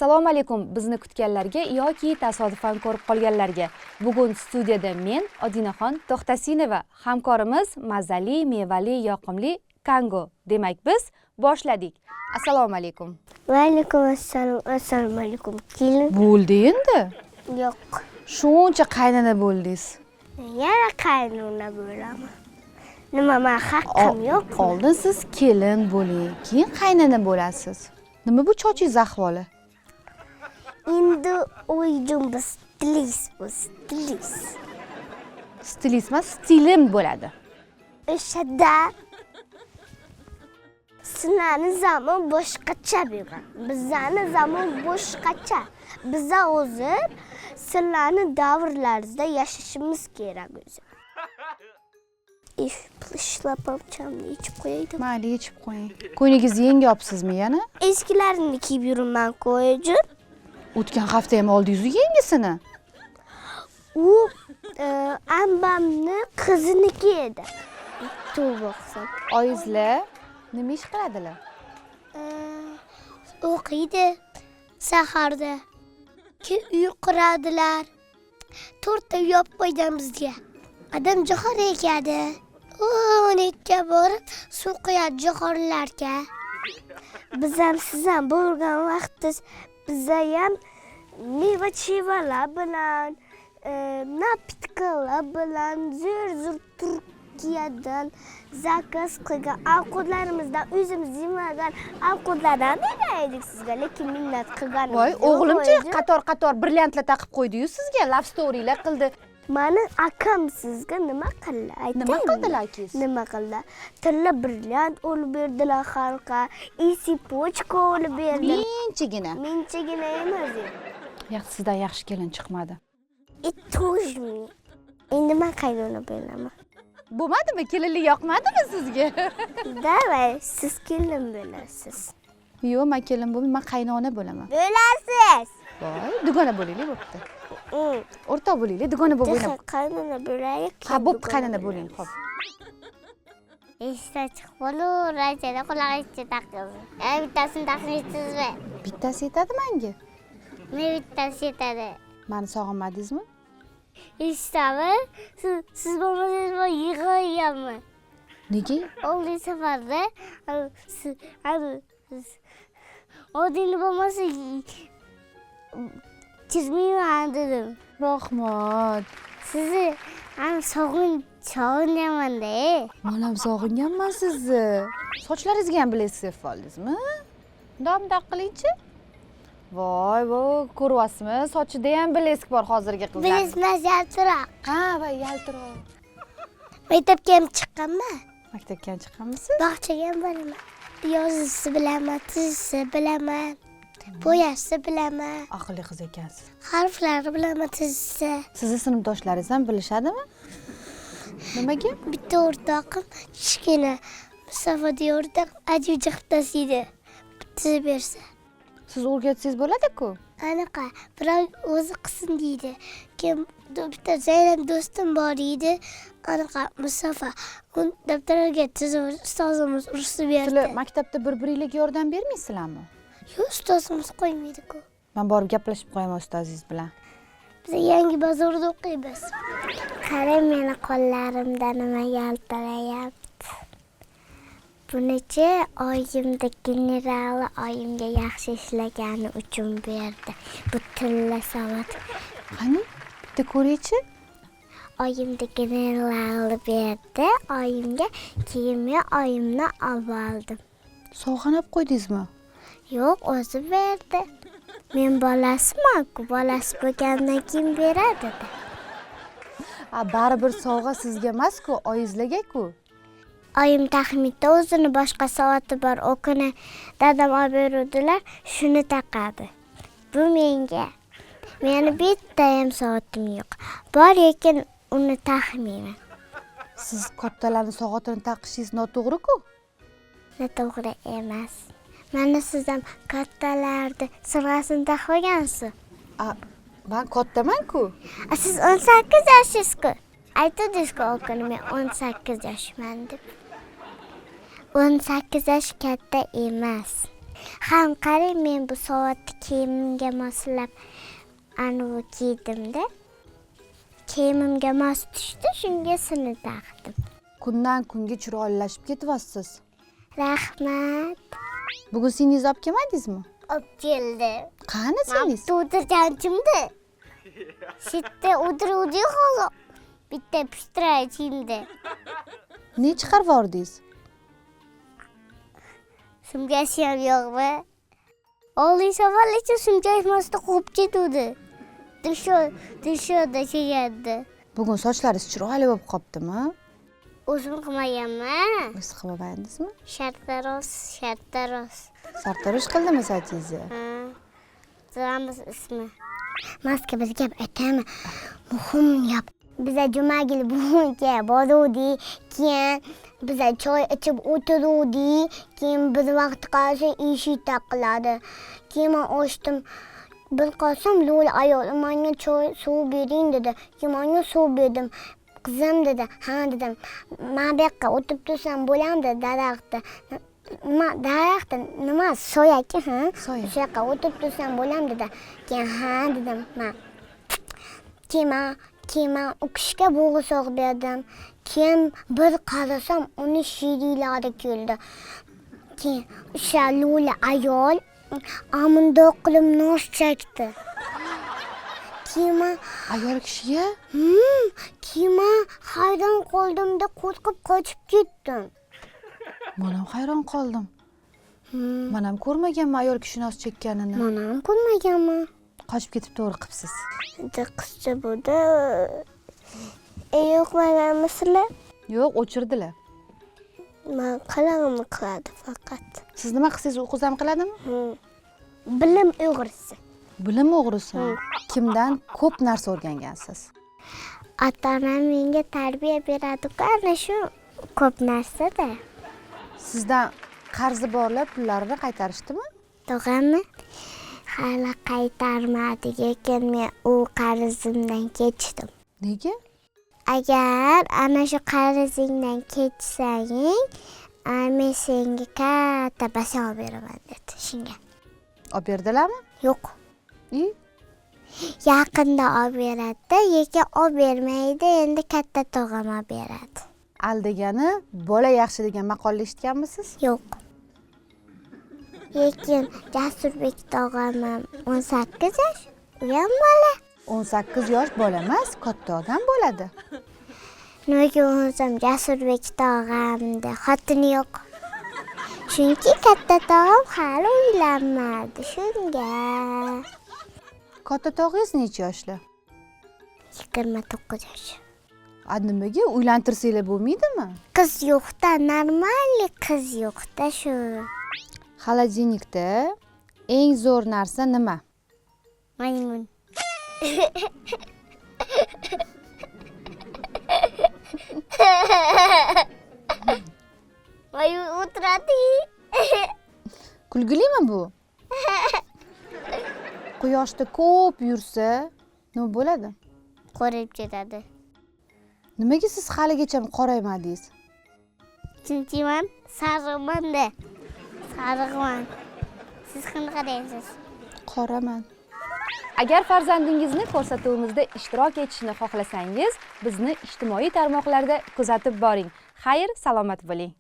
Assalomu alaykum bizni kutganlarga yoki tasodifan ko'rib qolganlarga. Bugun studiyada men Odinaxon To'xtasinova, hamkorimiz mazali, mevali, yoqimli Kango. Demak biz boshladik. Assalomu alaykum. Va alaykum assalom. Assalomu alaykum. Kelin. Bo'ldi endi. Yo'q. Shuncha qaynona bo'ldingiz. Yana qaynona bo'laman. Nima, men haqqim yo'q? Oldin siz kelin bo'ling, keyin qaynona bo'lasiz. Nima bu chochingiz ahvoli? Endi o'yinimiz stilist. Stilist emas, stilim bo'ladi. O'shada sizlarni zamon boshqacha bo'lgan. Bizlarni zamon boshqacha. Biza o'zi sizlarni davrlaringizda yashashimiz kerak o'zi. Shlapamchamni ichib qo'yaydim. Mayli, ichib qo'ying. Ko'yningizni yengyapsizmi yana? Eskilarini kiyib yuraman qo'yajin. O'tgan hafta ham oldingiz yangisini. U ambamni qiziniki edi. To'g'ri bo'lsam. Oyizlar nima ish qiladilar? O'qiydi saharda. Keyin uy quradilar. 4 ta uyab qo'ygan bizga. Adam johor ekadi. Necha borib suv quyadi johorlarga. Biz ham siz ham bo'lgan vaqtda biza ham meva-chevalar bilan, napitkalar bilan zo'r Turkiyadan zakaz qilgan ovqatlarimizdan o'zimiz yemagan ovqatlardan beraylik sizga, lekin minnat qilganim. Voy, o'g'limchi qator brilliantlar taqib qo'ydi-yu sizga, love storylar qildi. Mani akam sizga nima qildi? Aytaymi? Nima qildilar akangiz? Nima qildi? Tilla brilliant olib berdilar xalqqa, isi pochka olib berdi. Menchagina emas. Sizdan yaxshi kelin chiqmadi. Тоже. Endi men qaynona bo'laman. Bo'lmadimi? Kelinlik yoqmadimi sizga? Davay, siz kelin bo'lasiz. Yo'q, men kelin bo'lmayman, men qaynona bo'laman. Bo'lasiz. Voy, dugona bo'laylik bo'pti. O'rtoq bo'laylik, dugona bo'lib o'ynab. Qaynona bo'laylik. Ha, bo'pti, qaynona bo'ling, xo'p. Eshitib chiqib qolur, aytadi, qulog'iga taqildi. Bittasini taqmaysizmi? Bittasi yetadi menga. Men bittasi yetadi. Meni sog'inmadingizmi? Eshitami? Siz bo'lmasangiz men yig'layman. Nega? Oldin safarda Odin bo'lmasa chizmayman dedim. Rahmat. Sizni ham sog'inganman-da. Men ham sog'inganman sizni. Sochlaringizga ham bilasiz sevib oldingizmi? Bundoq qilingchi. Voy, ko'ryapsizmi? Sochida ham bilesk bor hozirgi qizlar. Bilesmas yaltiroq. Ha, va yaltiroq. Maktabga ham chiqqanman. Maktabga ham chiqqanmisiz? Bog'chaga ham boraman. Yozishni bilaman, tuzishni bilaman, bo'yashni bilaman. Aqlli qiz ekansiz. Harflarni bilaman tuzishni. Sizni sinfdoshlaringiz ham bilishadimi? Nimaga? Bitta o'rtog'im kichkina Mustafa o'rtoq ajoyib jihatasi edi. Tuzib bersa. Siz o'rgatsangiz bo'ladi-ku. Anaqa, biroq o'zi qilsin deydi. Keyin bitta Zaynab do'stim bor edi. Anaqa Mustafa uni daftarga tuzib ustozimiz urishib berdi. Sizlar maktabda bir-biringizga yordam bermaysizlarmi? Yo'q, ustozimiz qo'ymaydi-ku. Men borib gaplashib qo'yaman ustozingiz bilan. Biz yangi bozorda o'qiymiz. Qarang, meni qo'llarimda nima yaltirayapti. Bunichi oyimda generali oyimga yaxshi ishlagani uchun berdi. Bu tilla savat. Qani? Bitta ko'raychi. Oyimda generali berdi. Oyimga keyin men oyimni oldim. Sog'inib qo'ydingizmi? Yo'q, o'zi berdi. Men bolasiman-ku, bolasi bo'lgandan keyin beradi. Baribir sovg'a sizga emas-ku, oyizlarga-ku. Oyim taxminda o'zini boshqa savati bor. O kuni dadam olib berdilar, shuni taqadi. Bu menga. Meni bitta ham savatim yo'q. Bor, lekin uni taqmayman. Siz kattalarning soatini taqishingiz noto'g'ri-ku. Noto'g'ri emas. Mana siz ham kattalarni sirg'asini taqmagansiz. Men kattaman-ku. Siz 18 yoshsiz-ku. Aytdingiz-ku, o kuni men 18 yoshman deb. 18 yosh katta emas. Ham qarang, men bu soatni kiyimimga moslab anavi kiydimda. Kiyimimga mos tushdi, shunga sini taqdim. Kundan kunga chiroylashib ketyapsiz. Rahmat. Bugun singlingizni olib kelmadingizmi? Olib keldi. Qani singlingiz? O'tirganchimda. Sitda o'tiruvdi hozir. Bitta pishtiraychimda. Ne chiqarib yubordingiz? Sumkasi ham yo'qmi? Oliy savolgacha sumkasida qo'yib ketuvdi. Dilshoda chegadi. Bugun sochlaringiz chiroyli bo'lib qoptimi? O'zim qilmaganman. Siz qilmabandingizmi? Shartaroz. Sartarosh qildimi sochingizni? Zamiz ismi. Maska bir gap aytaman. Muhim gap. Biza Jumagil bugunga boruvdik, keyin biza choy ichib o'tiruvdik, keyin bir vaqt qolsa eshik taqiladi. Keyin men ochdim. Bir qolsam Lo'li ayol menga choy suv bering dedi. Keyin menga suv berdim. Qizim dedi. Ha dedim. Men bu yoqqa o'tib tursam bo'lamdi daraxtda. Daraxtda nima soyaki, ha? Soya. O'sha yoqqa o'tib tursam bo'lamdi dedi. Keyin ha dedim. Keyin u kishiga bo'g'irsoq berdim. Keyin bir qarasam uni sheriklari keldi. Keyin o'sha Lo'li ayol amundoq qilib nos chekdi. Keyin Ayol kishiga? Keyin hayron qoldimda qo'rqib qochib ketdim. Men ham hayron qoldim. Men ham ko'rmaganman ayol kishi nos chekkanini. Men ham ko'rmaganman. Qochib ketib to'g'ri qilibsiz. Qizcha bo'ldi. Yo'qmaganmisizlar? Yo'q, o'chirdilar. Men qalamimni qiladi faqat. Siz nima qilsangiz u qiz ham qiladimi? Bilim o'g'risi. Bilim o'g'risi. Kimdan ko'p narsa o'rgangansiz? Ota-onam menga tarbiya beradi-ku, ana shu ko'p narsada. Sizdan qarzi borlar pullarini qaytarishdimi? Tog'ammi? Hali qaytarmadi, lekin men u qarzimdan kechdim. Nega? Agar ana shu qarzingdan kechsang, men senga katta baso beraman dedi shunga. Olib berdilarmi? Yo'q. Yaqinda olib beradi, lekin olib bermaydi, endi katta tog'am olib beradi. Aldegani bola yaxshi degan maqolni eshitganmisiz? Yo'q. Lekin Jasurbek tog'am 18 yosh, u ham bola. 18 yosh bola emas, katta odam bo'ladi. Nimaga o'zim Jasurbek tog'amda xotini yo'q. Chunki katta tog'am hali uylanmadi, shunga. Katta tog'ingiz necha yoshli? 29 yosh. Nimaga uylantirsanglar bo'lmaydimi? Qiz yo'qda, normalniy qiz yo'qda shu. Xolodilnikda eng zo'r narsa nima? Maymun. Maymun o'tiradi. Kulgilimi bu? Quyoshda ko'p yursa nima bo'ladi? Qorayib ketadi. Nimaga siz haligacha qoraymadingiz? Chunki men sariqman-da. Sariqman. Siz qanaqa deysiz? Qoraman. Agar farzandingizni ko'rsatuvimizda ishtirok etishini xohlasangiz, bizni ijtimoiy tarmoqlarda kuzatib boring. Xayr, salomat bo'ling.